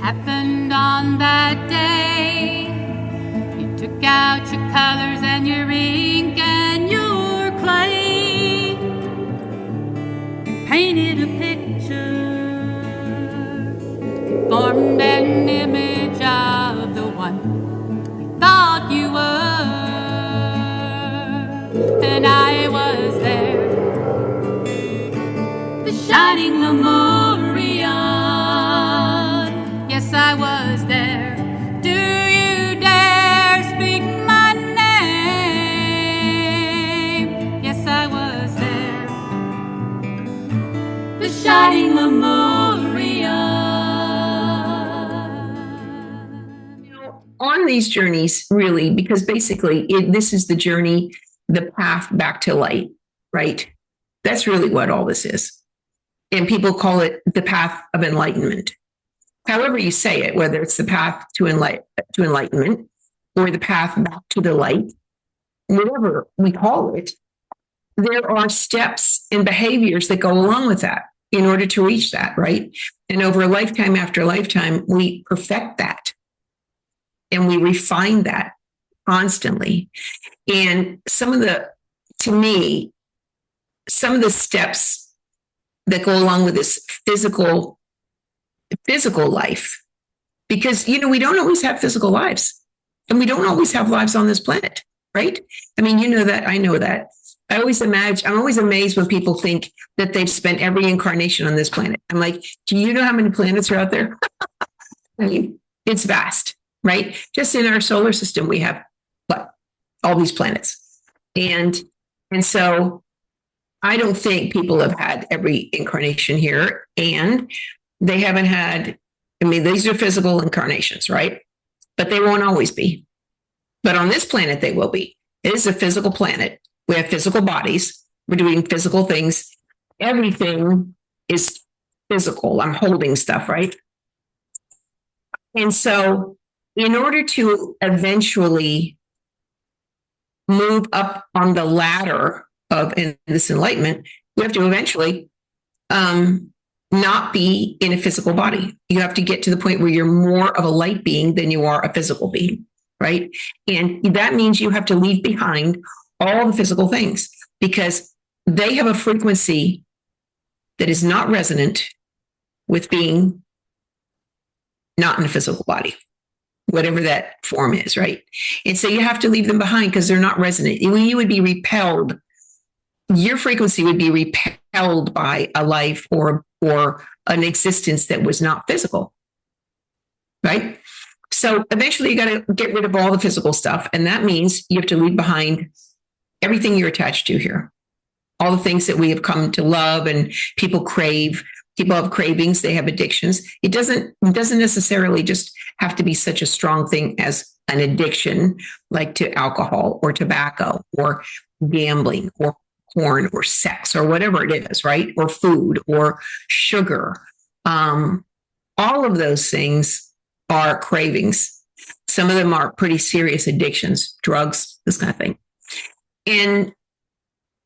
Happened on that day. You took out your colors and your ink and your clay. You painted a picture, formed an image of the one you thought you were. And I was there, the shining memorial. Yes, I was there. Do you dare speak my name? Yes, I was there. The shining memorial. On these journeys, really, because basically this is the journey, the path back to light, right? That's really what all this is. And people call it the path of enlightenment. However you say it, whether it's the path to enlightenment or the path back to the light, whatever we call it, there are steps and behaviors that go along with that in order to reach that, right? And over lifetime after lifetime, we perfect that and we refine that constantly. And some of the steps that go along with this physical life, because we don't always have physical lives, and we don't always have lives on this planet, right? I mean, you know that, I know that. I'm always amazed when people think that they've spent every incarnation on this planet. I'm like, do you know how many planets are out there? I mean, it's vast, right? Just in our solar system, we have all these planets, and so I don't think people have had every incarnation here, and they haven't had, these are physical incarnations, right? But they won't always be. But on this planet, they will be. It is a physical planet. We have physical bodies. We're doing physical things. Everything is physical. I'm holding stuff, right? And so in order to eventually move up on the ladder of this enlightenment, we have to eventually not be in a physical body. You have to get to the point where you're more of a light being than you are a physical being, right? And that means you have to leave behind all the physical things because they have a frequency that is not resonant with being not in a physical body, whatever that form is, right? And so you have to leave them behind because they're not resonant. You would be repelled. Your frequency would be repelled by a life or an existence that was not physical, right? So eventually you got to get rid of all the physical stuff. And that means you have to leave behind everything you're attached to here. All the things that we have come to love and people crave. People have cravings, they have addictions. It doesn't necessarily just have to be such a strong thing as an addiction, like to alcohol or tobacco or gambling or porn or sex or whatever it is, right? Or food or sugar. All of those things are cravings. Some of them are pretty serious addictions, drugs, this kind of thing. And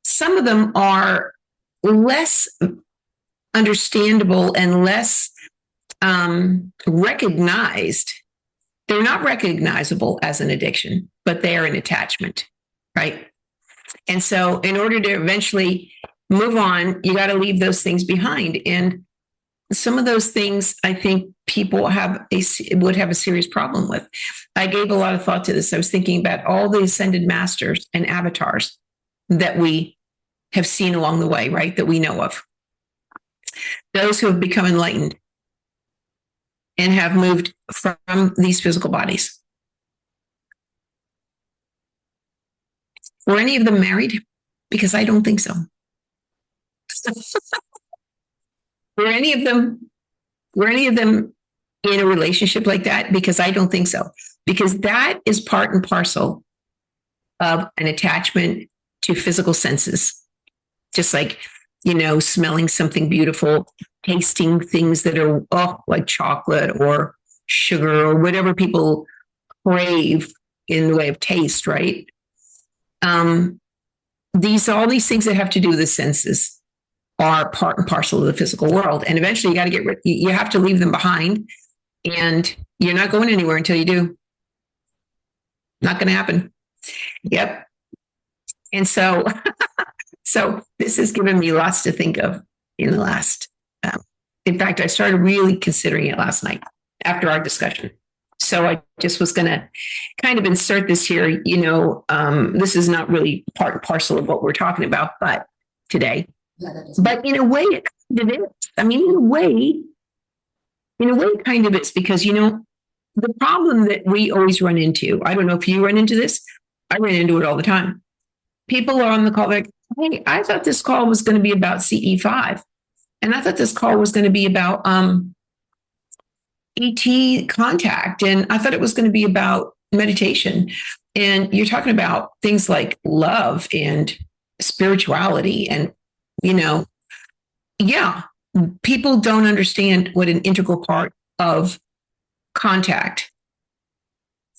some of them are less understandable and less recognized. They're not recognizable as an addiction, but they are an attachment, right? And so in order to eventually move on, you got to leave those things behind. And some of those things I think people would have a serious problem with. I gave a lot of thought to this. I was thinking about all the ascended masters and avatars that we have seen along the way, right? That we know of. Those who have become enlightened and have moved from these physical bodies. Were any of them married? Because I don't think so. Were any of them in a relationship like that? Because I don't think so. Because that is part and parcel of an attachment to physical senses. Just like, smelling something beautiful, tasting things that are like chocolate or sugar or whatever people crave in the way of taste, right? All these things that have to do with the senses are part and parcel of the physical world. And eventually you have to leave them behind, and you're not going anywhere until you do. Not going to happen. Yep. And so this has given me lots to think of in the last, in fact, I started really considering it last night after our discussion. So I just was going to kind of insert this here. This is not really part and parcel of what we're talking about, but today. Yeah, but in a way, it kind of is. I mean, in a way, it kind of is, because, the problem that we always run into, I don't know if you run into this, I run into it all the time. People are on the call like, hey, I thought this call was going to be about CE5. And I thought this call was going to be about ET contact. And I thought it was going to be about meditation. And you're talking about things like love and spirituality. And, people don't understand what an integral part of contact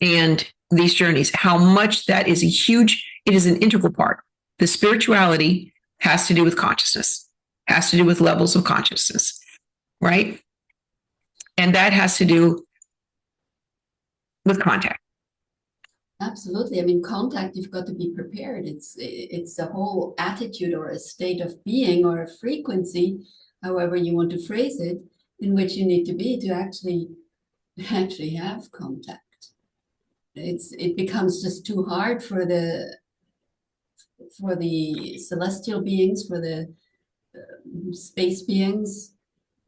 and these journeys, how much that is it is an integral part. The spirituality has to do with consciousness, has to do with levels of consciousness, right? And that has to do with contact. Absolutely. I mean, contact, you've got to be prepared. It's a whole attitude or a state of being or a frequency, however you want to phrase it, in which you need to be to actually have contact. It becomes just too hard for the celestial beings, for the space beings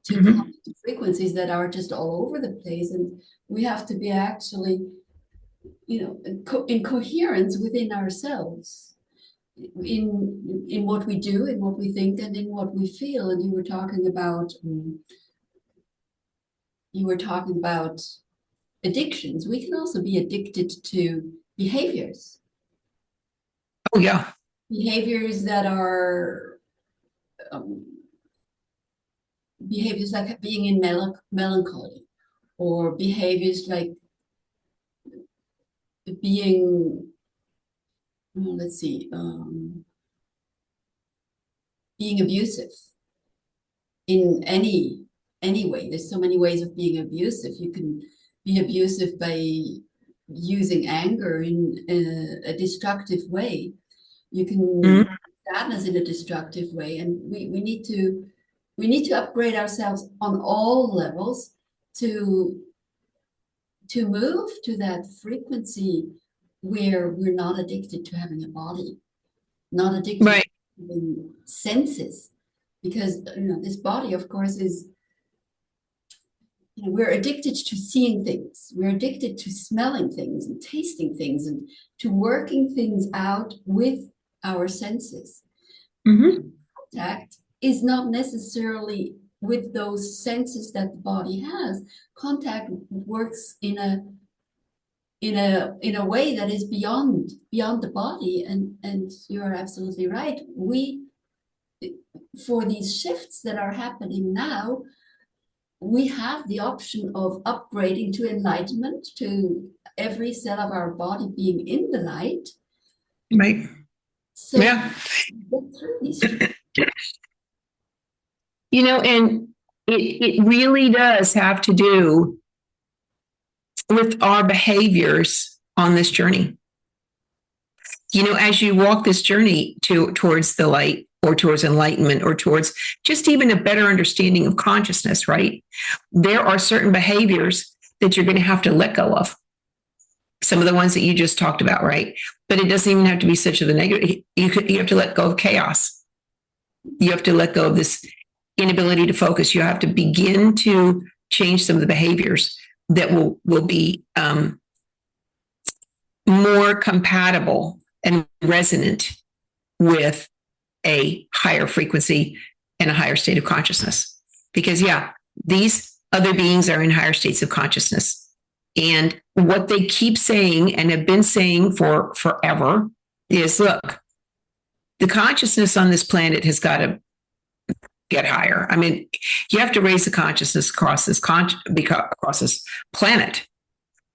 to come to frequencies that are just all over the place. And we have to be actually, in coherence within ourselves, in what we do, in what we think, and in what we feel. And you were talking about addictions. We can also be addicted to behaviors. Oh, yeah. Behaviors that are behaviors like being in melancholy, or behaviors like being, being abusive in any way. There's so many ways of being abusive. You can be abusive by using anger in a destructive way. You can sadness in a destructive way, and we need to upgrade ourselves on all levels to move to that frequency where we're not addicted to having a body, not addicted to having senses, because this body, of course, is, we're addicted to seeing things, we're addicted to smelling things and tasting things and to working things out with our senses. Contact is not necessarily with those senses that the body has. Contact works in a way that is beyond the body, and you're absolutely right. We, for these shifts that are happening now, we have the option of upgrading to enlightenment, to every cell of our body being in the light. Right. So Yeah. get through these. And it really does have to do with our behaviors on this journey. As you walk this journey towards the light, or towards enlightenment, or towards just even a better understanding of consciousness, right? There are certain behaviors that you're going to have to let go of. Some of the ones that you just talked about, right? But it doesn't even have to be such of the negative. You have to let go of chaos. You have to let go of this inability to focus. You have to begin to change some of the behaviors that will be more compatible and resonant with a higher frequency and a higher state of consciousness. Because these other beings are in higher states of consciousness. And what they keep saying and have been saying for forever is, look, the consciousness on this planet has got to get higher. I mean, you have to raise the consciousness across this planet,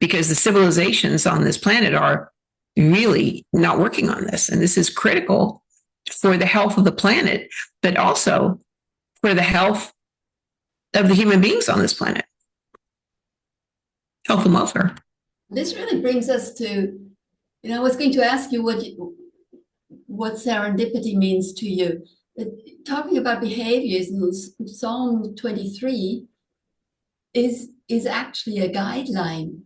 because the civilizations on this planet are really not working on this. And this is critical for the health of the planet, but also for the health of the human beings on this planet. Health and welfare. This really brings us to, I was going to ask you what serendipity means to you. Talking about behaviors in Psalm 23 is actually a guideline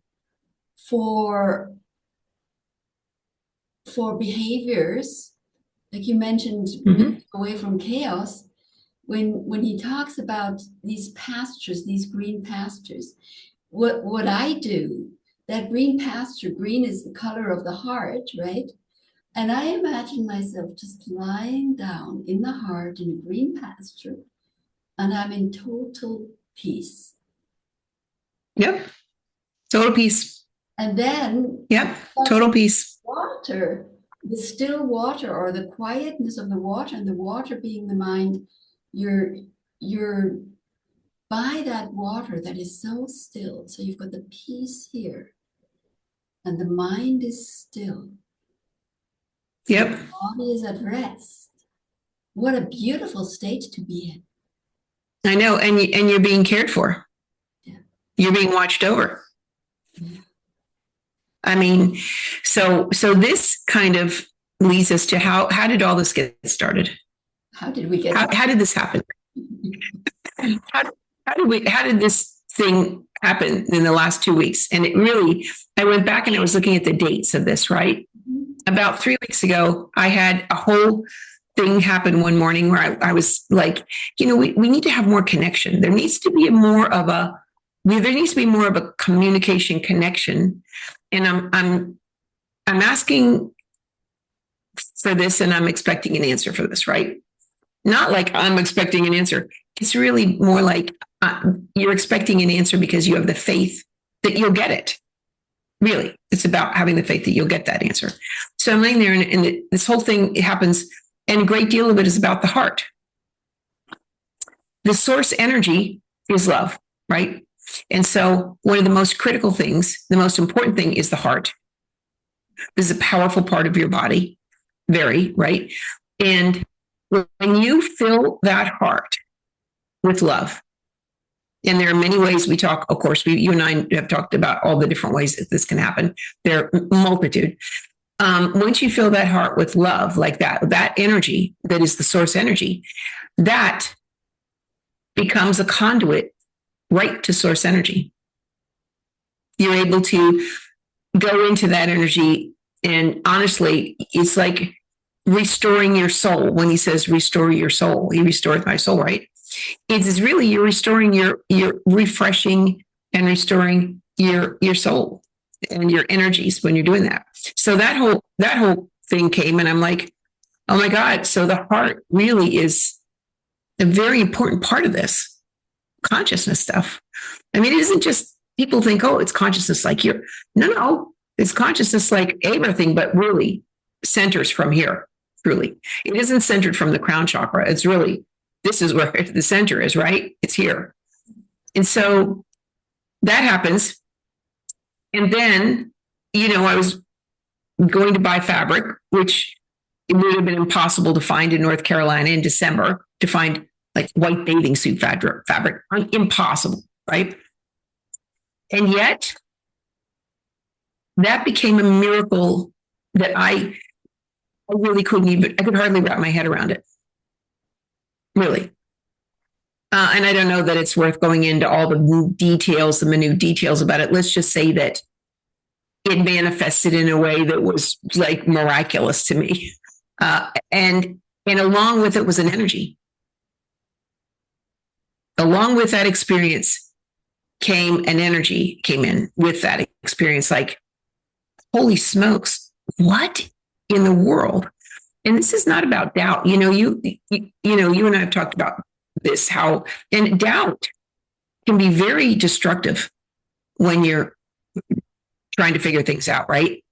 for behaviors, like you mentioned, away from chaos. When he talks about these pastures, these green pastures, what I do, that green pasture, green is the color of the heart, right? And I imagine myself just lying down in the heart in a green pasture, and I'm in total peace. Yep. Total peace. And then total peace. Water, the still water, or the quietness of the water, and the water being the mind, you're by that water that is so still. So you've got the peace here, and the mind is still. Yep. The body is at rest. What a beautiful state to be in. I know, and you're being cared for. Yeah. You're being watched over. Yeah. I mean, so this kind of leads us to how did all this get started? How did we get? How did this happen? How did this thing happen in the last 2 weeks? And it really, I went back and I was looking at the dates of this, right? About 3 weeks ago, I had a whole thing happen one morning where I was like, we need to have more connection. There needs to be more of a communication connection. And I'm asking for this, and I'm expecting an answer for this, right? Not like I'm expecting an answer. It's really more like you're expecting an answer because you have the faith that you'll get it. Really, it's about having the faith that you'll get that answer. So I'm laying there, and this whole thing happens, and a great deal of it is about the heart. The source energy is love, right? And so one of the most critical things, the most important thing, is the heart. This is a powerful part of your body, very, right? And when you fill that heart with love, and there are many ways we talk, of course, you and I have talked about all the different ways that this can happen. There are multitude. Once you fill that heart with love, like that energy that is the source energy, that becomes a conduit right to source energy. You're able to go into that energy, and honestly, it's like restoring your soul. When he says restore your soul, he restored my soul, right? It is really, you're restoring you're refreshing and restoring your soul and your energies when you're doing that. So that whole thing came, and I'm like, oh my God. So the heart really is a very important part of this consciousness stuff. I mean, it isn't just, people think, oh, it's consciousness like you're, no, it's consciousness like everything, but really centers from here, truly. It isn't centered from the crown chakra. It's really, this is where the center is, right? It's here. And so that happens. And then, I was going to buy fabric, which it would have been impossible to find in North Carolina in December, to find like white bathing suit fabric. Impossible, right? And yet, that became a miracle that I really I could hardly wrap my head around it. Really. And I don't know that it's worth going into all the minute details about it. Let's just say that it manifested in a way that was like miraculous to me. And along with it was an energy. Along with that experience came an energy, came in with that experience. Like, holy smokes, what in the world? And this is not about doubt. You and I have talked about this, how, and doubt can be very destructive when you're trying to figure things out, right?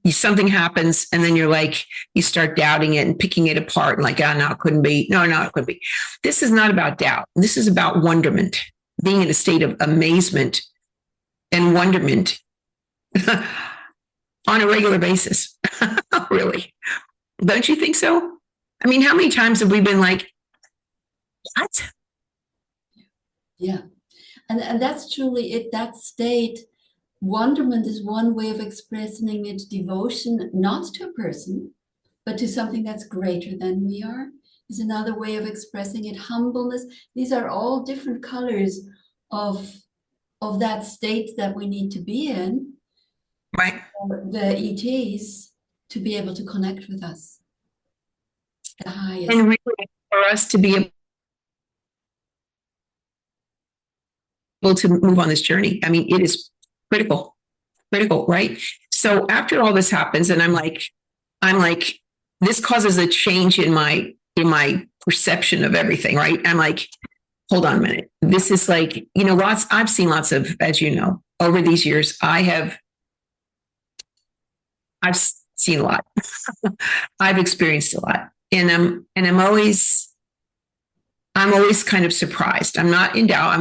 Something happens and then you're like, you start doubting it and picking it apart and like, no, it couldn't be. No, it couldn't be. This is not about doubt. This is about wonderment, being in a state of amazement and wonderment on a regular basis. Really. Don't you think so? I mean, how many times have we been like, what? Yeah. And that's truly it, that state. Wonderment is one way of expressing it. Devotion, not to a person, but to something that's greater than we are, is another way of expressing it. Humbleness. These are all different colors of that state that we need to be in. Right. The ETs to be able to connect with us. The highest. And really for us to be able to move on this journey. I mean, it is critical, right? So after all this happens, and I'm like, this causes a change in my perception of everything, right? I'm like, hold on a minute. This is like, I've seen lots of, as you know, over these years, I've seen a lot. I've experienced a lot. And I'm always kind of surprised. I'm not in doubt.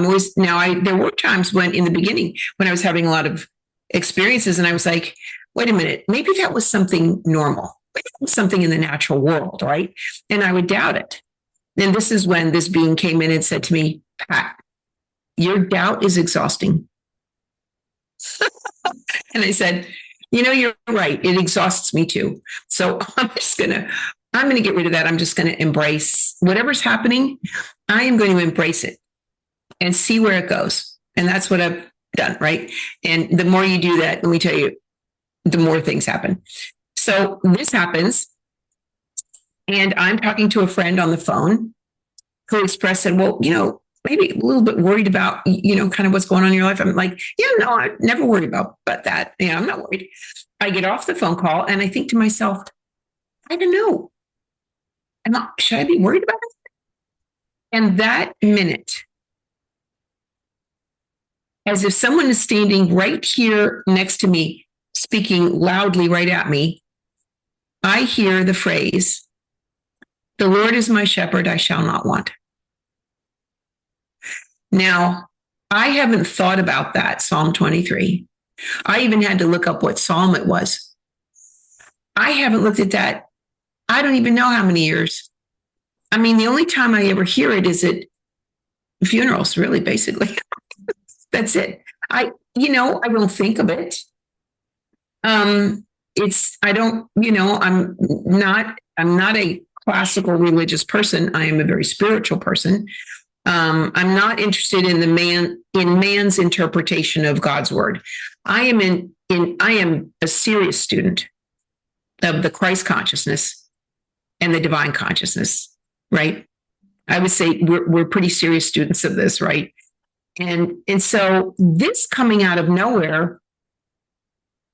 There were times when in the beginning, when I was having a lot of experiences and I was like, wait a minute, maybe that was something normal. Maybe it was something in the natural world, right? And I would doubt it. And this is when this being came in and said to me, Pat, your doubt is exhausting. And I said, you're right. It exhausts me too. So I'm going to get rid of that. I'm just going to embrace whatever's happening. I am going to embrace it and see where it goes. And that's what I've done, right? And the more you do that, let me tell you, the more things happen. So this happens. And I'm talking to a friend on the phone who expressed said, well, maybe a little bit worried about, kind of what's going on in your life. I'm like, yeah, no, I never worried about that. I'm not worried. I get off the phone call and I think to myself, I don't know. Should I be worried about it? And that minute, as if someone is standing right here next to me, speaking loudly right at me, I hear the phrase, the Lord is my shepherd, I shall not want. Now, I haven't thought about that, Psalm 23. I even had to look up what psalm it was. I haven't looked at that. I don't even know how many years. I mean, the only time I ever hear it is at funerals, really, basically. That's it. I don't think of it. I'm not a classical religious person. I am a very spiritual person. I'm not interested in man's interpretation of God's word. I am a serious student of the Christ consciousness and the divine consciousness, right? I would say we're pretty serious students of this, right? And so this coming out of nowhere,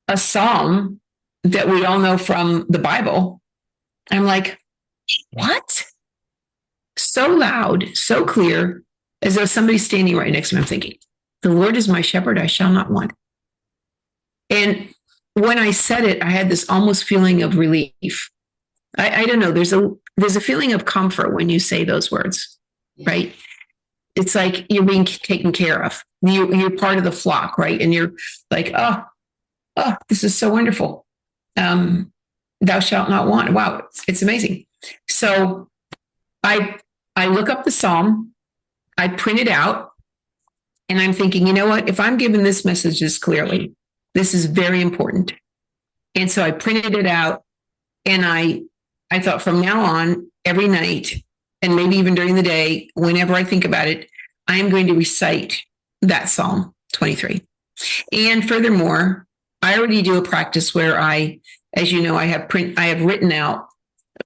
a psalm that we all know from the Bible, I'm like, what? So loud, so clear, as though somebody's standing right next to me. I'm thinking, the Lord is my shepherd, I shall not want. And when I said it, I had this almost feeling of relief. I don't know. There's a feeling of comfort when you say those words, right? it's like you're being taken care of. You're part of the flock, right? And you're like, oh, this is so wonderful. Thou shalt not want. Wow, it's amazing. So I look up the psalm, I print it out, and I'm thinking, you know what? If I'm giving this message this clearly, this is very important. And so I printed it out, and I thought from now on, every night, and maybe even during the day, whenever I think about it, I am going to recite that Psalm 23. And furthermore, I already do a practice where as you know, I have written out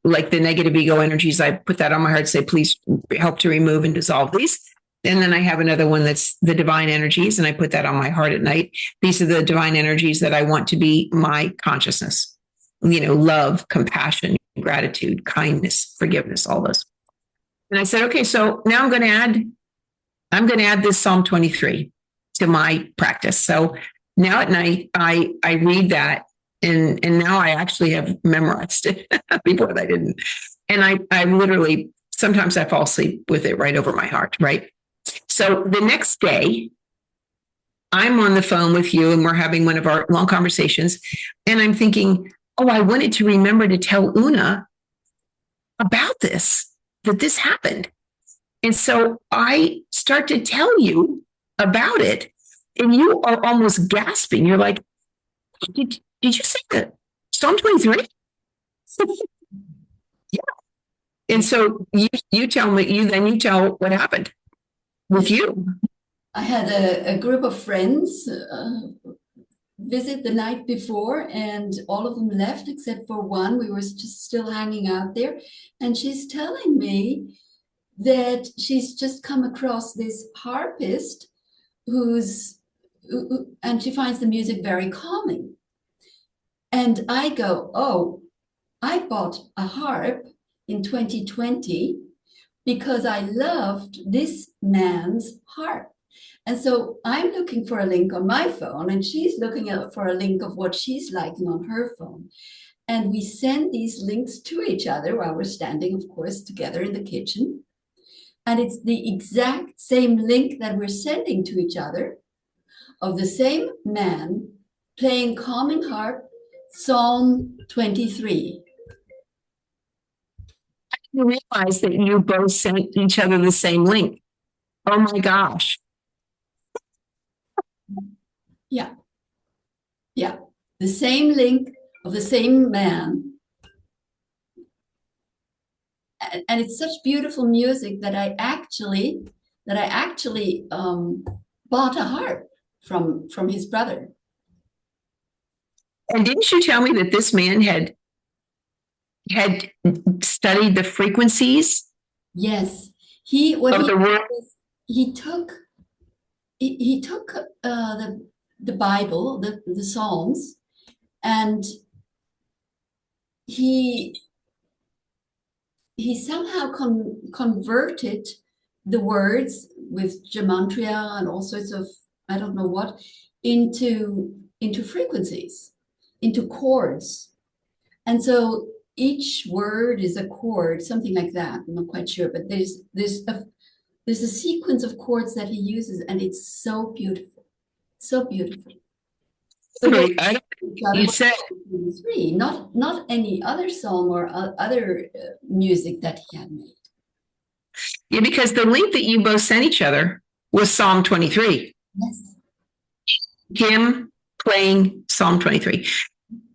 like the negative ego energies. I put that on my heart, say, please help to remove and dissolve these. And then I have another one that's the divine energies, and I put that on my heart at night. These are the divine energies that I want to be my consciousness. Love, compassion, gratitude, kindness, forgiveness, all those. And I said, okay, so now I'm going to add this Psalm 23 to my practice. So now at night, I read that, and now I actually have memorized it. Before I didn't. And I literally, sometimes I fall asleep with it right over my heart, right? So the next day, I'm on the phone with you, and we're having one of our long conversations, and I'm thinking, oh, I wanted to remember to tell Oona about this, that this happened. And so I start to tell you about it, and you are almost gasping. You're like, did you say that Psalm 23? Yeah. And so you tell me, you tell what happened with you. I had a group of friends visit the night before, and all of them left except for one. We were just still hanging out there, and she's telling me that she's just come across this harpist and she finds the music very calming. And I go, oh, I bought a harp in 2020 because I loved this man's harp. And so I'm looking for a link on my phone, and she's looking for a link of what she's liking on her phone. And we send these links to each other while we're standing, of course, together in the kitchen. And it's the exact same link that we're sending to each other of the same man playing calming harp, Psalm 23. I didn't realize that you both sent each other the same link. Oh my gosh. Yeah. Yeah. The same link of the same man. And it's such beautiful music that I actually bought a harp from his brother. And didn't you tell me that this man had studied the frequencies? Yes, he took the Bible, the Psalms, and he somehow converted the words with gematria and all sorts of, I don't know what, into frequencies, into chords. And so each word is a chord, something like that. I'm not quite sure, but there's a sequence of chords that he uses, and it's so beautiful, so beautiful. So you said three, not any other psalm or other music that he had made. Yeah, because the link that you both sent each other was Psalm 23. Yes. Him playing Psalm 23.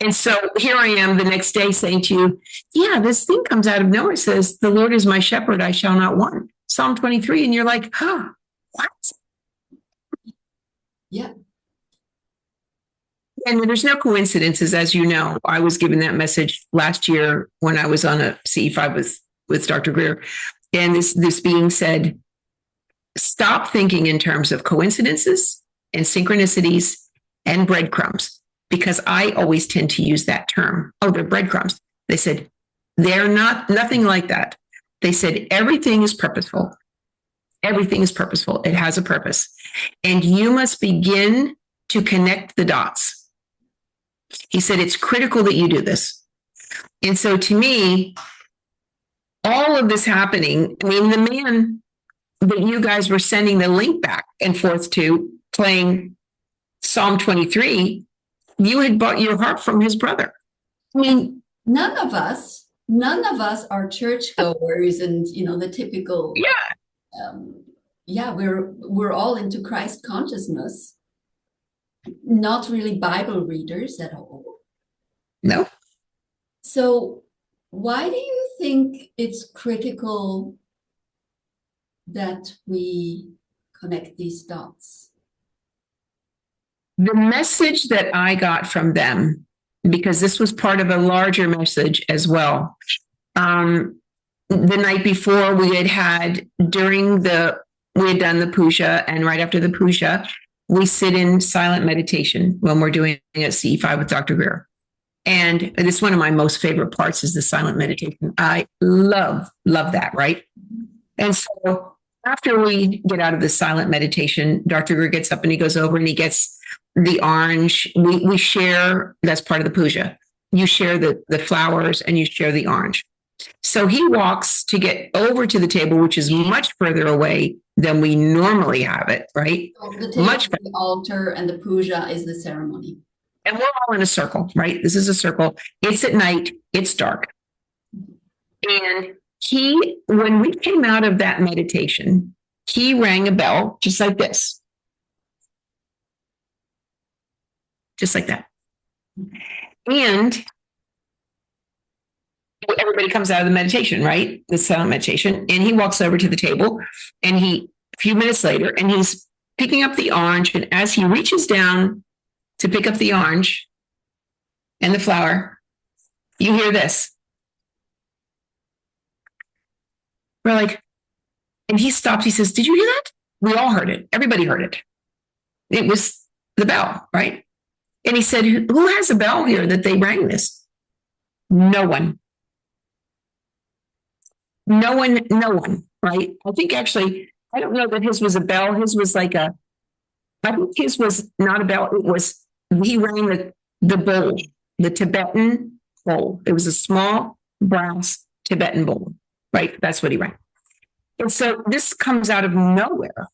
And so here I am the next day saying to you, yeah, this thing comes out of nowhere. It says, the Lord is my shepherd, I shall not want. Psalm 23. And you're like, huh, what? Yeah. And there's no coincidences, as you know. I was given that message last year when I was on a CE5 with Dr. Greer. And this being said, stop thinking in terms of coincidences and synchronicities and breadcrumbs, because I always tend to use that term. Oh, they're breadcrumbs. They said, they're nothing like that. They said, everything is purposeful. Everything is purposeful. It has a purpose. And you must begin to connect the dots. He said, it's critical that you do this. And so to me, all of this happening, I mean, the man that you guys were sending the link back and forth to playing Psalm 23, you had bought your harp from his brother. I mean, none of us are churchgoers and, the typical. We're all into Christ consciousness, not really Bible readers at all. No. So why do you think it's critical that we connect these dots? The message that I got from them, because this was part of a larger message as well. The night before we had done the puja, and right after the puja, we sit in silent meditation when we're doing it at CE5 with Dr. Greer. And this is one of my most favorite parts is the silent meditation. I love that, right? And so after we get out of the silent meditation, Dr. Greer gets up and he goes over and he gets the orange. We share, that's part of the puja. You share the flowers and you share the orange. So he walks to get over to the table, which is much further away than we normally have it, right? So the table is the altar and the puja is the ceremony. And we're all in a circle, right? This is a circle. It's at night. It's dark. And when we came out of that meditation, he rang a bell just like this. Just like that. And everybody comes out of the meditation, right? The silent meditation. And he walks over to the table and a few minutes later, and he's picking up the orange. And as he reaches down to pick up the orange and the flower, you hear this. We're like, and he stops. He says, "Did you hear that?" We all heard it. Everybody heard it. It was the bell, right? And he said, "Who has a bell here that they rang this?" No one. No one, right? I think actually, I don't know that his was a bell. His was I think his was not a bell. He rang the bowl, the Tibetan bowl. It was a small brass Tibetan bowl, right? That's what he rang. And so this comes out of nowhere.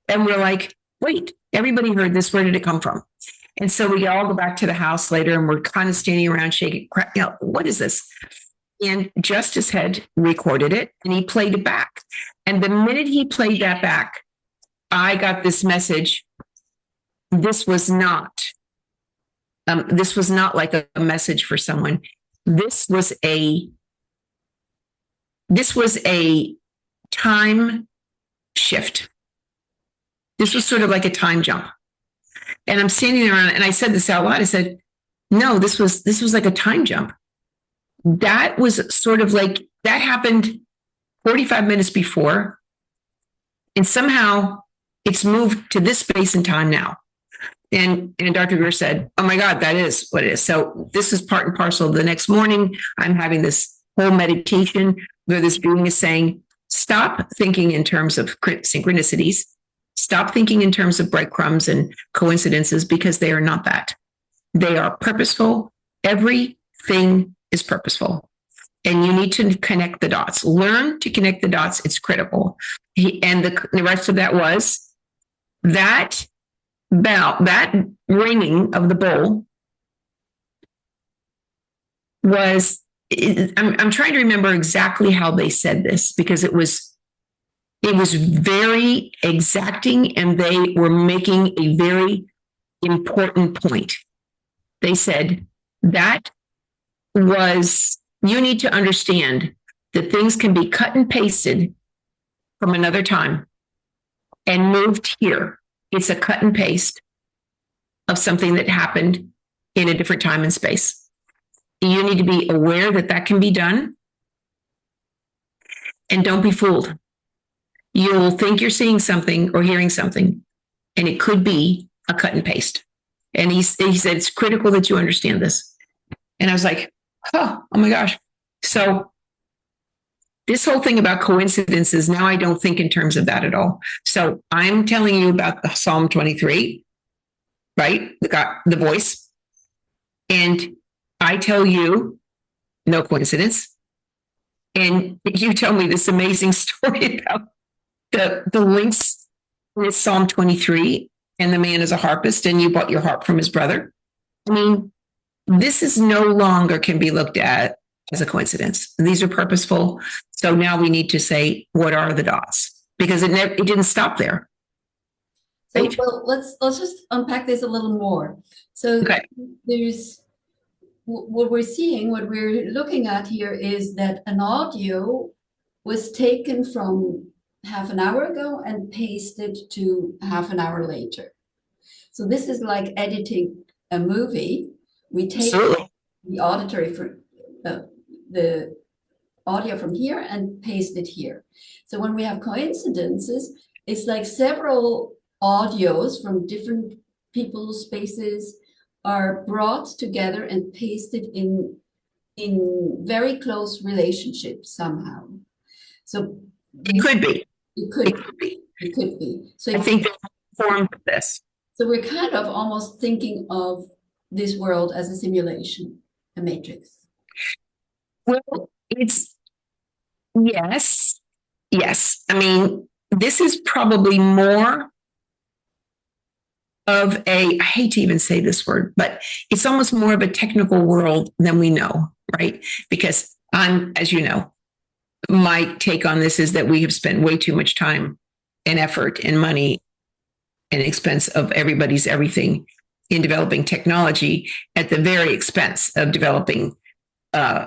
And we're like, wait, everybody heard this. Where did it come from? And so we all go back to the house later and we're kind of standing around shaking, what is this? And Justice had recorded it and he played it back. And the minute he played that back, I got this message. This was not like a message for someone. This was a time shift. This was sort of like a time jump. And I'm standing around and I said this out loud. I said, no, this was like a time jump. That was sort of like, that happened 45 minutes before. And somehow it's moved to this space and time now. And Dr. Greer said, oh my God, that is what it is. So this is part and parcel. The next morning, I'm having this whole meditation where this being is saying, stop thinking in terms of synchronicities. Stop thinking in terms of breadcrumbs and coincidences because they are not that. They are purposeful. Everything is purposeful. And you need to connect the dots. Learn to connect the dots. It's critical. And the rest of that was that bell, that ringing of the bowl was, I'm trying to remember exactly how they said this because it was very exacting and they were making a very important point. They said that you need to understand that things can be cut and pasted from another time and moved here. It's a cut and paste of something that happened in a different time and space. You need to be aware that can be done. And don't be fooled. You'll think you're seeing something or hearing something, and it could be a cut and paste. And he said, it's critical that you understand this. And I was like, oh my gosh. So this whole thing about coincidences, now I don't think in terms of that at all. So I'm telling you about the Psalm 23, right? The voice. And I tell you, no coincidence. And you tell me this amazing story about the links with Psalm 23, and the man is a harpist, and you bought your harp from his brother. I mean, this is no longer can be looked at as a coincidence. These are purposeful. So now we need to say, what are the dots? Because it didn't stop there. So, Right? well, let's just unpack this a little more. So Okay. there's what we're seeing, what we're looking at here is that an audio was taken from half an hour ago and pasted to half an hour later. So this is like editing a movie. We take Absolutely. the auditory from the audio from here and paste it here. So when we have coincidences, it's like several audios from different people's spaces are brought together and pasted in very close relationships somehow. So It could be. it could It could be. it could be. So I think they're formed with this. so we're kind of almost thinking of this world as a simulation, a matrix. Well, it's yes. Yes. I mean, this is probably more of I hate to even say this word, but it's almost more of a technical world than we know, right? Because as you know, my take on this is that we have spent way too much time and effort and money and expense of everybody's everything in developing technology at the very expense of developing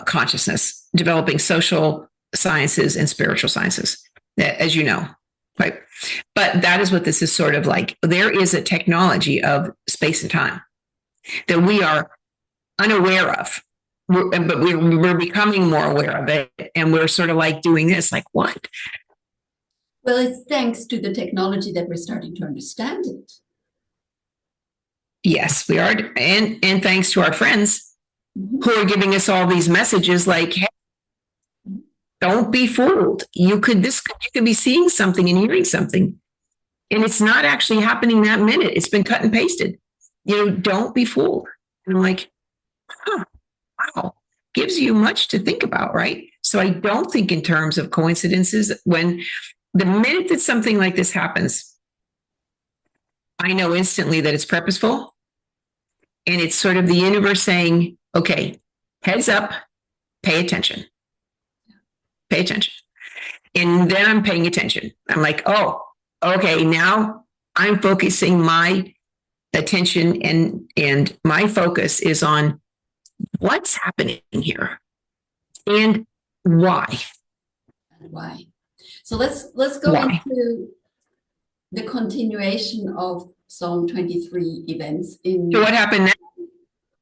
consciousness, developing social sciences and spiritual sciences, as you know, right? But that is what this is sort of like. There is a technology of space and time that we are unaware of, but we're becoming more aware of it. And we're sort of like doing this, like what? Well, it's thanks to the technology that we're starting to understand it. Yes, we are. And thanks to our friends who are giving us all these messages like, hey, don't be fooled. You could be seeing something and hearing something, and it's not actually happening that minute. It's been cut and pasted. Don't be fooled. And I'm like, wow, gives you much to think about, right? So I don't think in terms of coincidences. When the minute that something like this happens, I know instantly that it's purposeful, and it's sort of the universe saying, okay, heads up, pay attention. Pay attention. And then I'm paying attention. I'm like, oh, okay, now I'm focusing my attention and my focus is on what's happening here and why. And why? So let's go into the continuation of Psalm 23 events in So what happened next?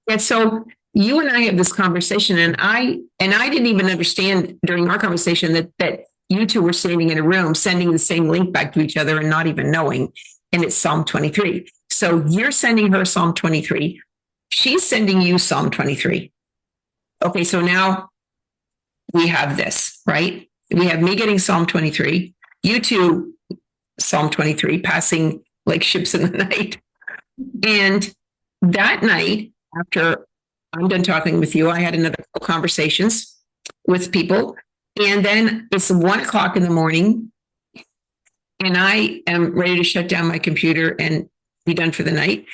And so you and I have this conversation, and I didn't even understand during our conversation that you two were standing in a room sending the same link back to each other and not even knowing. And it's Psalm 23. So you're sending her Psalm 23. She's sending you Psalm 23. Okay, so now we have this, right? We have me getting Psalm 23, you two Psalm 23, passing like ships in the night. And that night, after I'm done talking with you, I had another couple conversations with people. And then it's 1:00 in the morning, and I am ready to shut down my computer and be done for the night,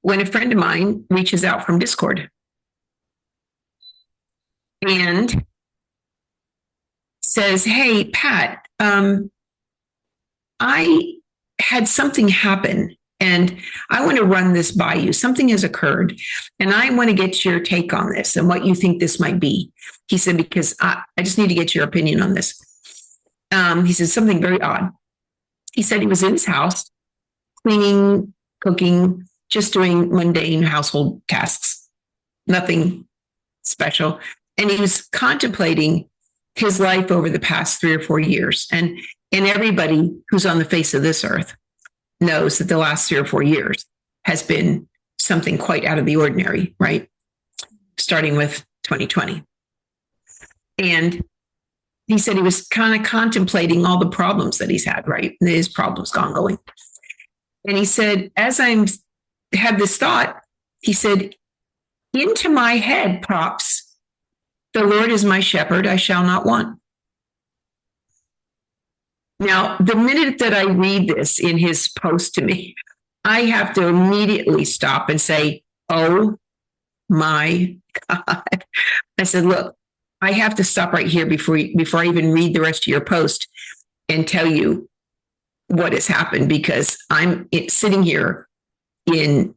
when a friend of mine reaches out from Discord and says, hey, Pat, I had something happen and I want to run this by you. Something has occurred and I want to get your take on this and what you think this might be. He said, because I just need to get your opinion on this. He said something very odd. He said he was in his house, cleaning, cooking, just doing mundane household tasks, nothing special. And he was contemplating his life over the past 3 or 4 years. And everybody who's on the face of this earth knows that the last 3 or 4 years has been something quite out of the ordinary, right? Starting with 2020. And he said he was kind of contemplating all the problems that he's had, right? His problems ongoing. And he said, as I had this thought, he said, into my head pops, the Lord is my shepherd, I shall not want. Now, the minute that I read this in his post to me, I have to immediately stop and say, oh my God. I said, look, I have to stop right here before I even read the rest of your post and tell you what has happened, because sitting here I'm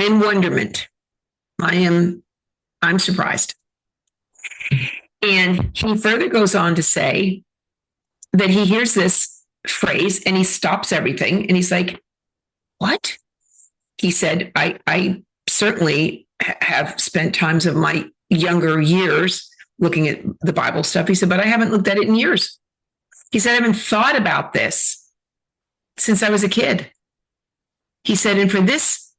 in wonderment. I'm surprised. And he further goes on to say that he hears this phrase and he stops everything and he's like, what? He said, I certainly have spent times of my younger years looking at the Bible stuff. He said, but I haven't looked at it in years. He said, I haven't thought about this since I was a kid. He said, and for this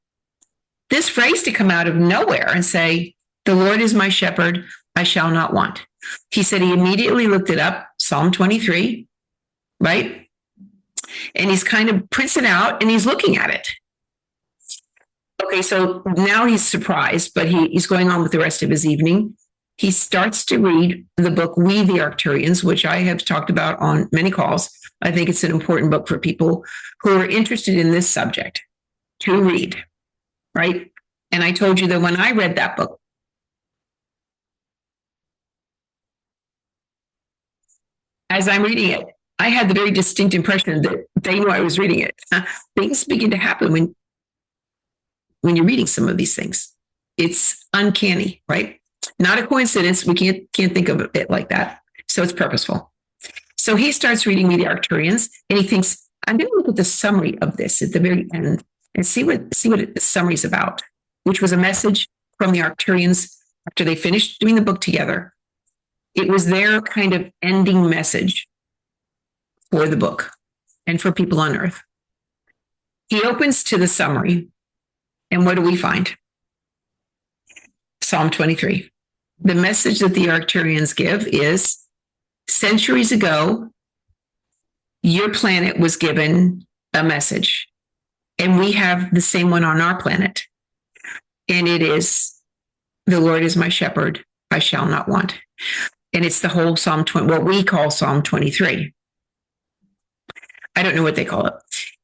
phrase to come out of nowhere and say, the Lord is my shepherd, I shall not want. He said he immediately looked it up, Psalm 23, right? And he's kind of prints it out and he's looking at it. Okay, so now he's surprised, but he's going on with the rest of his evening. He starts to read the book, We the Arcturians, which I have talked about on many calls. I think it's an important book for people who are interested in this subject to read, right? And I told you that when I read that book, as I'm reading it, I had the very distinct impression that they knew I was reading it. Things begin to happen when you're reading some of these things. It's uncanny, right? Not a coincidence. We can't think of it like that. So it's purposeful. So he starts reading Me the Arcturians and he thinks, I'm going to look at the summary of this at the very end and see what the summary is about, which was a message from the Arcturians after they finished doing the book together. It was their kind of ending message for the book and for people on Earth. He opens to the summary, and what do we find? Psalm 23. The message that the Arcturians give is, centuries ago, your planet was given a message, and we have the same one on our planet. And it is, the Lord is my shepherd, I shall not want. And it's the whole Psalm 20, what we call Psalm 23. I don't know what they call it.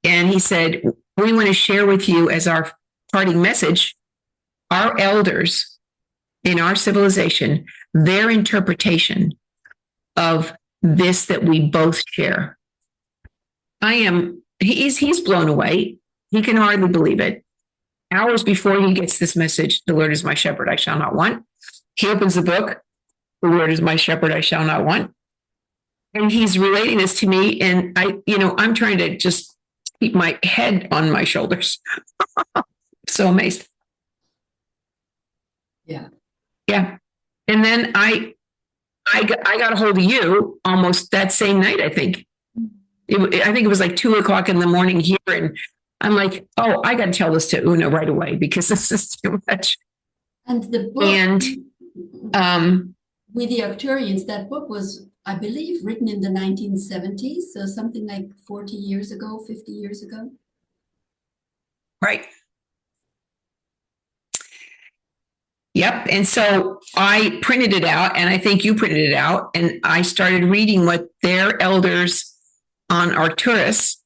And he said, we want to share with you as our parting message, our elders in our civilization, their interpretation of this that we both share. He's blown away. He can hardly believe it. Hours before he gets this message, the Lord is my shepherd, I shall not want. He opens the book, the Lord is my shepherd, I shall not want. And he's relating this to me. And I'm trying to just keep my head on my shoulders. So amazed. Yeah. Yeah. And then I got a hold of you almost that same night, I think. I think it was like 2:00 in the morning here. And I'm like, oh, I got to tell this to Oona right away because this is too much. And the book, With the Arcturians, that book was, I believe, written in the 1970s, so something like 40 years ago, 50 years ago. Right. Yep. And so I printed it out, and I think you printed it out, and I started reading what their elders on Arcturus,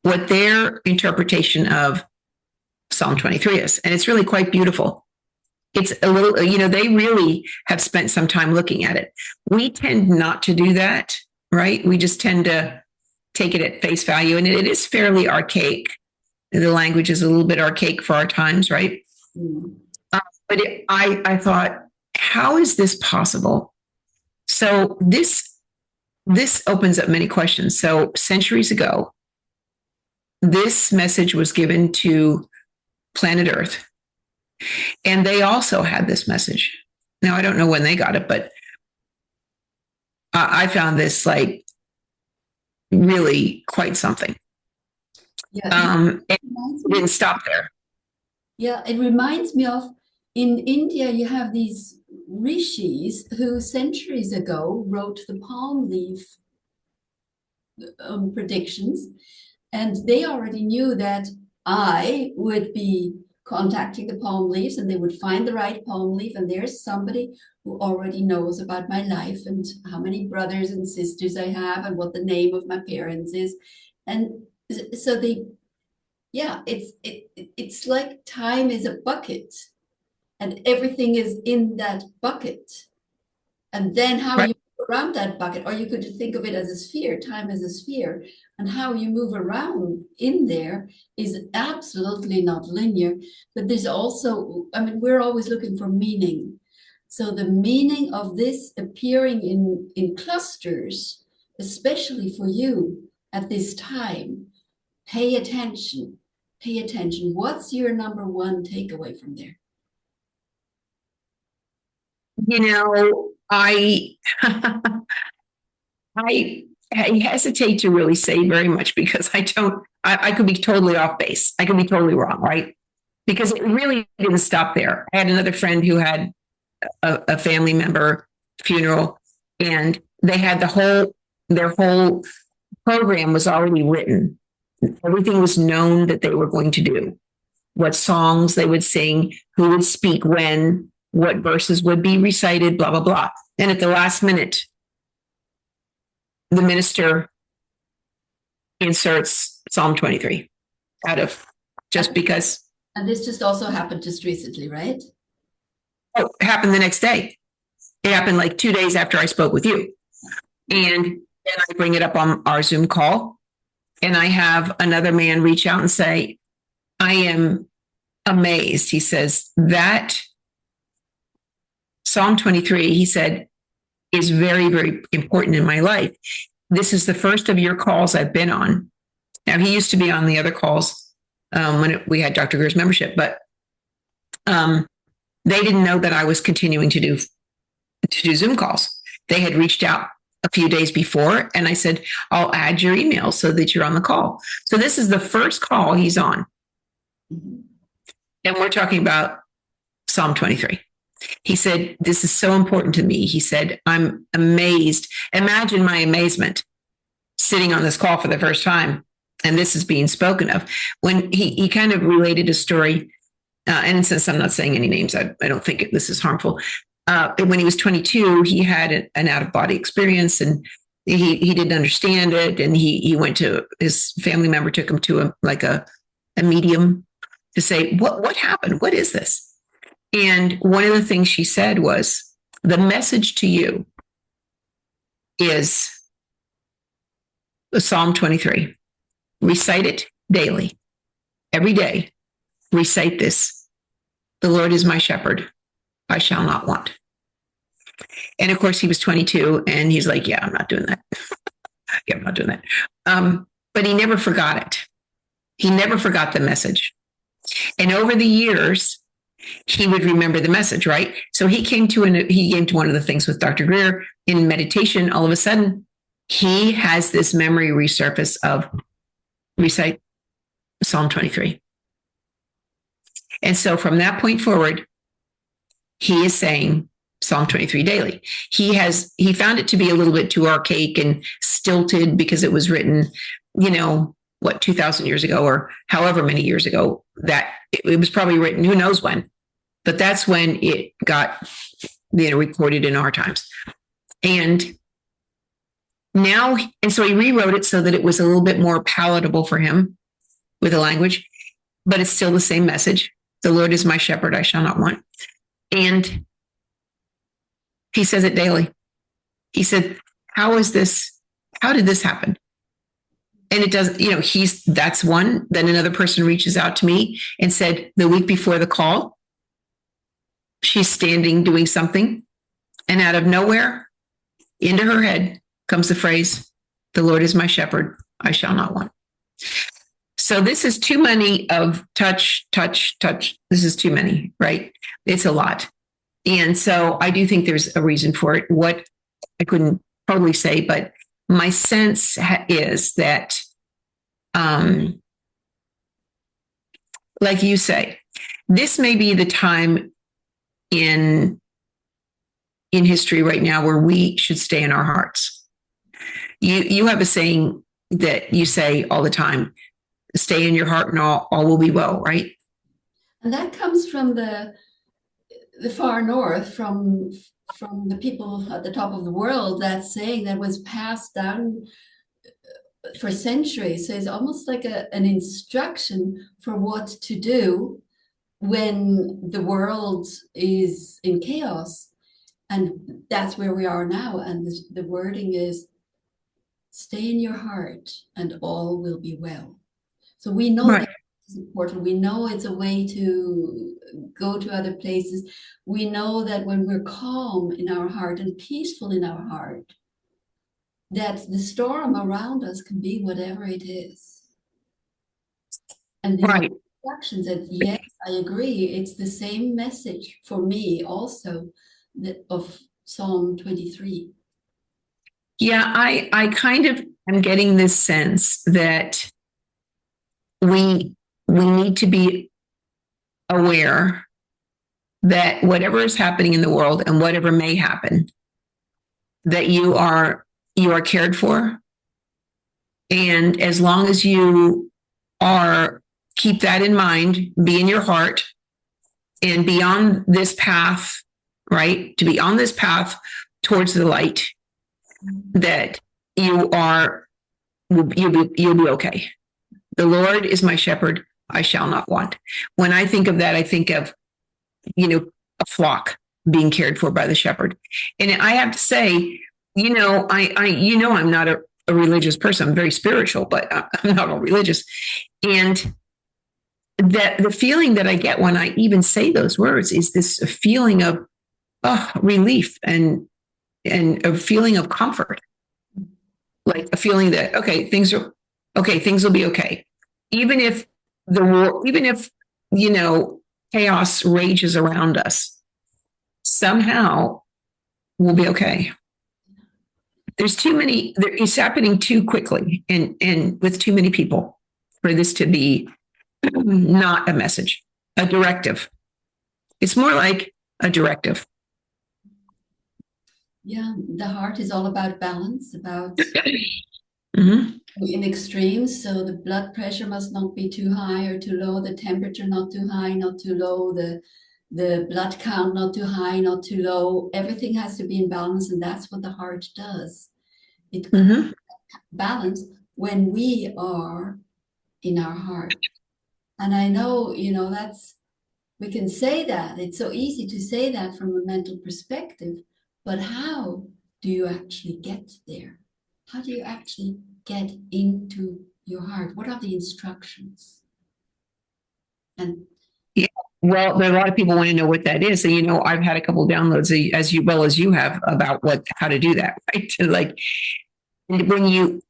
what their interpretation of Psalm 23 is. And it's really quite beautiful. It's a little, they really have spent some time looking at it. We tend not to do that, right? We just tend to take it at face value, and it is fairly archaic. The language is a little bit archaic for our times, right? Mm. But I thought, how is this possible? So this opens up many questions. So centuries ago, this message was given to planet Earth. And they also had this message. Now, I don't know when they got it, but I found this like really quite something. Yeah, it didn't stop there. Yeah, it reminds me of, in India, you have these rishis who centuries ago wrote the palm leaf predictions, and they already knew that I would be contacting the palm leaves, and they would find the right palm leaf, and there's somebody who already knows about my life and how many brothers and sisters I have and what the name of my parents is. And so it's like time is a bucket and everything is in that bucket. And then how you move around that bucket, or you could think of it as a sphere, time as a sphere, and how you move around in there is absolutely not linear. But there's also, I mean, we're always looking for meaning. So the meaning of this appearing in clusters, especially for you at this time, pay attention. Pay attention. What's your number one takeaway from there? You know, I I hesitate to really say very much because I could be totally off base. I could be totally wrong, right? Because it really didn't stop there. I had another friend who had a family member funeral, and they had their whole program was already written. Everything was known that they were going to do, what songs they would sing, who would speak when, what verses would be recited, blah, blah, blah. And at the last minute, the minister inserts Psalm 23 out of just because. And this just also happened just recently, right? Oh, it happened the next day. It happened like 2 days after I spoke with you. And then I bring it up on our Zoom call. And I have another man reach out and say, I am amazed. He says, that Psalm 23, he said, is very, very important in my life. This is the first of your calls I've been on. Now, he used to be on the other calls when we had Dr. Greer's membership, but they didn't know that I was continuing to do Zoom calls. They had reached out a few days before, and I said, I'll add your email so that you're on the call. So this is the first call he's on. And we're talking about Psalm 23. He said, this is so important to me. He said, I'm amazed. Imagine my amazement sitting on this call for the first time, and this is being spoken of. When he kind of related a story, and since I'm not saying any names, I don't think this is harmful. When he was 22, he had an out-of-body experience, and he didn't understand it. And he went to, his family member took him to a medium to say, what happened? What is this? And one of the things she said was, the message to you is Psalm 23. Recite it daily, every day. Recite this. The Lord is my shepherd. I shall not want. And of course, he was 22, and he's like, yeah, I'm not doing that. Yeah, I'm not doing that. But he never forgot it. He never forgot the message. And over the years, he would remember the message, right? So he came to one of the things with Dr. Greer in meditation. All of a sudden, he has this memory resurface of recite Psalm 23. And so from that point forward, he is saying Psalm 23 daily. He found it to be a little bit too archaic and stilted because it was written, 2,000 years ago or however many years ago, that it was probably written, who knows when, but that's when it got, recorded in our times. And so he rewrote it so that it was a little bit more palatable for him with the language, but it's still the same message. The Lord is my shepherd, I shall not want. And he says it daily. He said, how did this happen? And it does, that's one. Then another person reaches out to me and said, the week before the call, she's standing doing something, and out of nowhere, into her head comes the phrase, the Lord is my shepherd, I shall not want. So this is too many of touch. This is too many, right? It's a lot. And so I do think there's a reason for it. What I couldn't totally say, but my sense is that, like you say, this may be the time in history right now where we should stay in our hearts. You have a saying that you say all the time, stay in your heart and all will be well, right? And that comes from the far north, from the people at the top of the world, that saying that was passed down for centuries. So it's almost like an instruction for what to do when the world is in chaos. And that's where we are now. And the wording is, stay in your heart and all will be well. So we know Right. that is important. We know it's a way to go to other places. We know that when we're calm in our heart and peaceful in our heart, that the storm around us can be whatever it is. And these Right. instructions that, yes, I agree, it's the same message for me also of Psalm 23. Yeah, I kind of am getting this sense that we need to be aware that whatever is happening in the world and whatever may happen, that you are cared for. And as long as you are, keep that in mind, be in your heart and be on this path, right? To be on this path towards the light, that you'll be okay. The Lord is my shepherd, I shall not want. When I think of that, I think of, a flock being cared for by the shepherd. And I have to say, I'm not a religious person. I'm very spiritual, but I'm not all religious. And that the feeling that I get when I even say those words is this feeling of relief and a feeling of comfort, like a feeling that things will be okay, even if chaos rages around us. Somehow we'll be okay. There's too many. It's happening too quickly and with too many people for this to be not a message, a directive. It's more like a directive. Yeah, the heart is all about balance, about Mm-hmm. in extremes. So the blood pressure must not be too high or too low, the temperature not too high, not too low, the blood count not too high, not too low. Everything has to be in balance, and that's what the heart does. It Mm-hmm. balance when we are in our heart. And I know, we can say that. It's so easy to say that from a mental perspective, but how do you actually get there? How do you actually get into your heart? What are the instructions? And Yeah. Well, there are a lot of people want to know what that is. And, I've had a couple of downloads as well as you have about how to do that, right? Like when you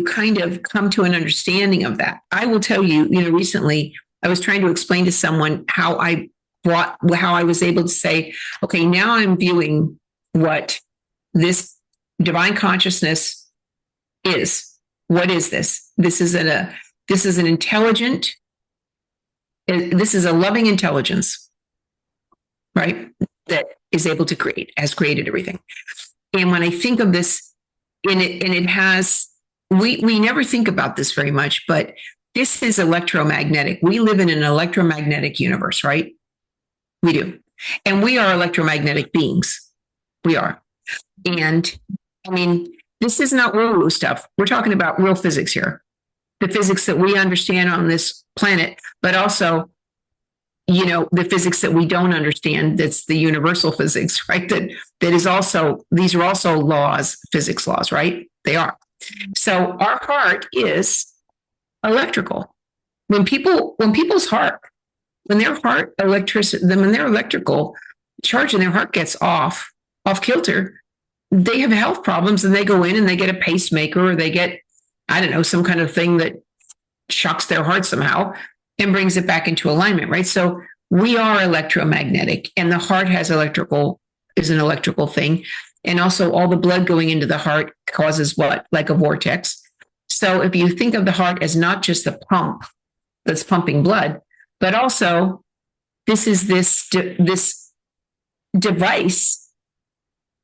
kind of come to an understanding of that, I will tell you, recently I was trying to explain to someone how I was able to say, okay, now I'm viewing what this divine consciousness is. What is this? This is an intelligent, this is a loving intelligence, right? That is able to has created everything. And when I think of this, and it has, we never think about this very much, but this is electromagnetic. We live in an electromagnetic universe, right? We do. And we are electromagnetic beings. We are. And I mean, this is not woo-woo stuff. We're talking about real physics here. The physics that we understand on this planet, but also, the physics that we don't understand. That's the universal physics, right? That is also, these are also laws, physics laws, right? They are. So our heart is electrical. When their electrical charge in their heart gets off kilter, they have health problems and they go in and they get a pacemaker or they get, I don't know, some kind of thing that shocks their heart somehow and brings it back into alignment, right? So we are electromagnetic, and the heart is an electrical thing. And also all the blood going into the heart causes what? Like a vortex. So if you think of the heart as not just the pump that's pumping blood, but also this is this device,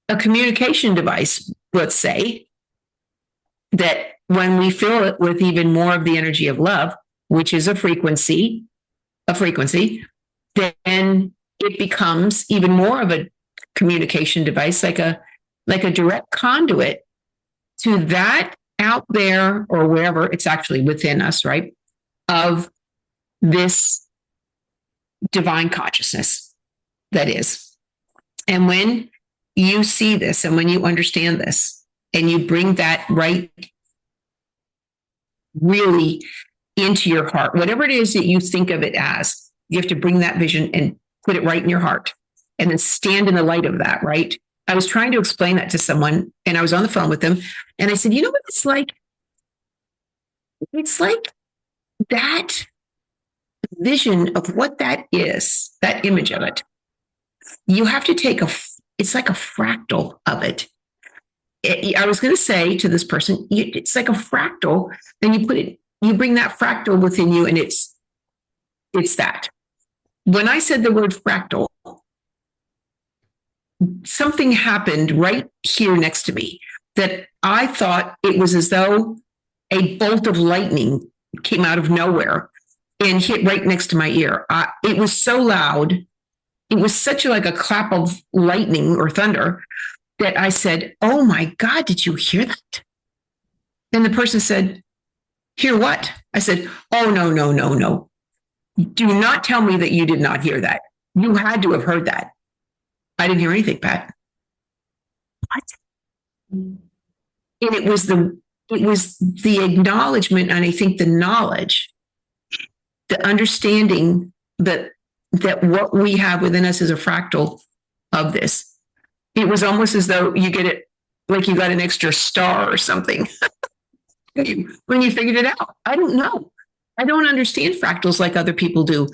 a communication device, let's say, that when we fill it with even more of the energy of love, which is a frequency, then it becomes even more of a communication device, like a direct conduit to that out there or wherever it's actually within us, right? Of this divine consciousness that is. And when you see this and when you understand this and you bring that right really into your heart, whatever it is that you think of it as, you have to bring that vision and put it right in your heart and then stand in the light of that, right? I was trying to explain that to someone and I was on the phone with them and I said, you know what it's like? It's like that vision of what that is, that image of it. You have to take it's like a fractal of it. I was going to say to this person, it's like a fractal. Then you bring that fractal within you and it's that. When I said the word fractal, something happened right here next to me that I thought it was as though a bolt of lightning came out of nowhere and hit right next to my ear. It was so loud. It was such like a clap of lightning or thunder that I said, oh my God, did you hear that? And the person said, hear what? I said, oh, no. Do not tell me that you did not hear that. You had to have heard that. I didn't hear anything, Pat. What? And it was the acknowledgement, and I think the knowledge, the understanding that what we have within us is a fractal of this. It was almost as though you get it like you got an extra star or something when you figured it out. I don't know. I don't understand fractals like other people do.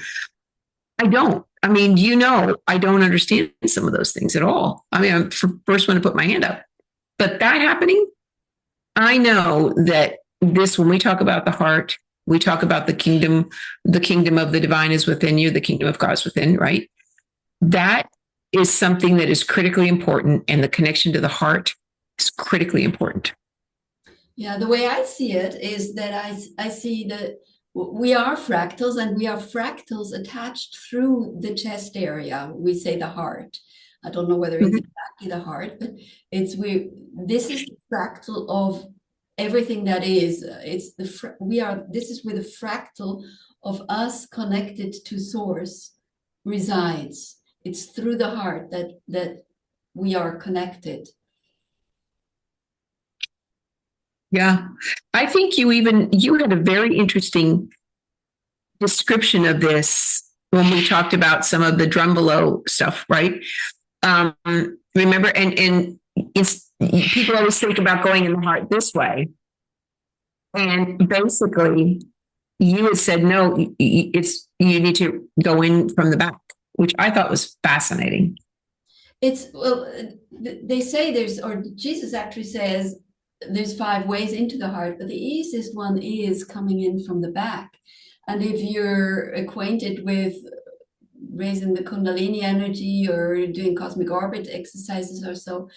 I don't. I mean, I don't understand some of those things at all. I mean, I'm the first one to put my hand up. But that happening, I know that when we talk about the heart, we talk about the kingdom of the divine is within you, the kingdom of God is within, right? That is something that is critically important, and the connection to the heart is critically important. Yeah, the way I see it is that I see that we are fractals, and we are fractals attached through the chest area. We say the heart. I don't know whether it's exactly the heart, but this is the fractal of everything that is. This is where the fractal of us connected to source resides. It's through the heart that we are connected. Yeah. I think you had a very interesting description of this when we talked about some of the drum below stuff, right? Remember, and it's, people always think about going in the heart this way. And basically, you had said, no, you need to go in from the back, which I thought was fascinating. They say Jesus actually says there's 5 ways into the heart, but the easiest one is coming in from the back. And if you're acquainted with raising the Kundalini energy or doing cosmic orbit exercises or so,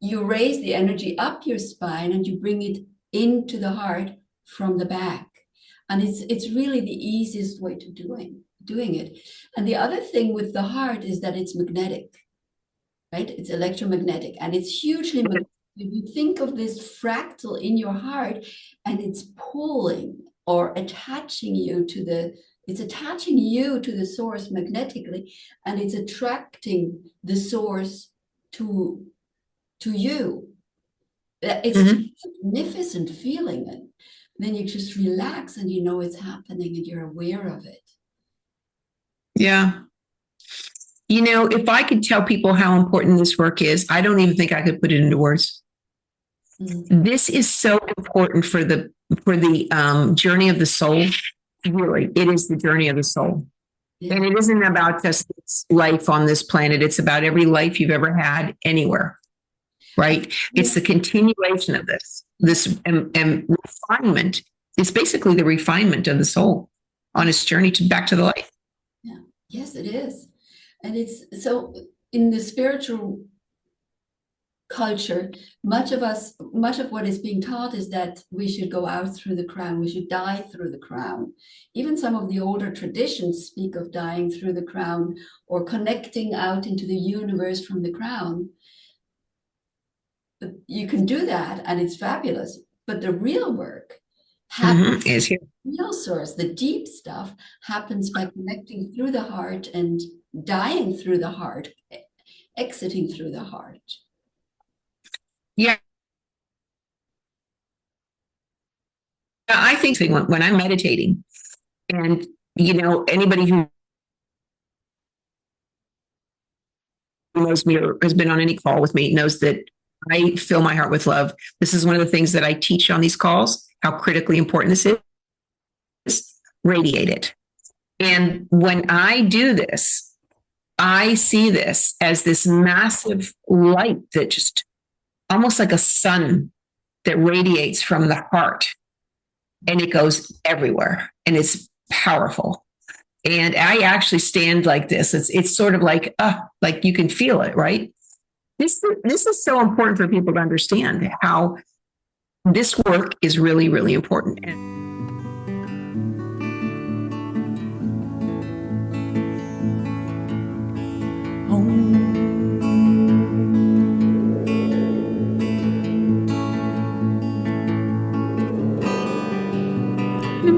you raise the energy up your spine and you bring it into the heart from the back. And it's really the easiest way to doing it. And the other thing with the heart is that it's magnetic, right? It's electromagnetic, and it's hugely magnetic. If you think of this fractal in your heart, and it's pulling or attaching you to the source magnetically, and it's attracting the source to you. It's a magnificent feeling. And then you just relax and you know it's happening and you're aware of it. Yeah. If I could tell people how important this work is, I don't even think I could put it into words. Mm-hmm. This is so important for the journey of the soul. Really, it is the journey of the soul. Yeah. And it isn't about just this life on this planet. It's about every life you've ever had anywhere, right? Yeah. It's the continuation of this and refinement. It's basically the refinement of the soul on its journey back to the light. Yeah. Yes, it is. And it's so in the spiritual culture, much of what is being taught is that we should go out through the crown, we should die through the crown. Even some of the older traditions speak of dying through the crown or connecting out into the universe from the crown. But you can do that and it's fabulous, but the real work happens, Is here. real source, the deep stuff happens by connecting through the heart and dying through the heart, exiting through the heart. Yeah. I think when I'm meditating, and anybody who knows me or has been on any call with me knows that I fill my heart with love. This is one of the things that I teach on these calls, how critically important this is. Radiate it. And when I do this, I see this as this massive light that just almost like a sun that radiates from the heart, and it goes everywhere, and it's powerful. And I actually stand like this. It's sort of like you can feel it, right? This is so important for people to understand how this work is really, really important. The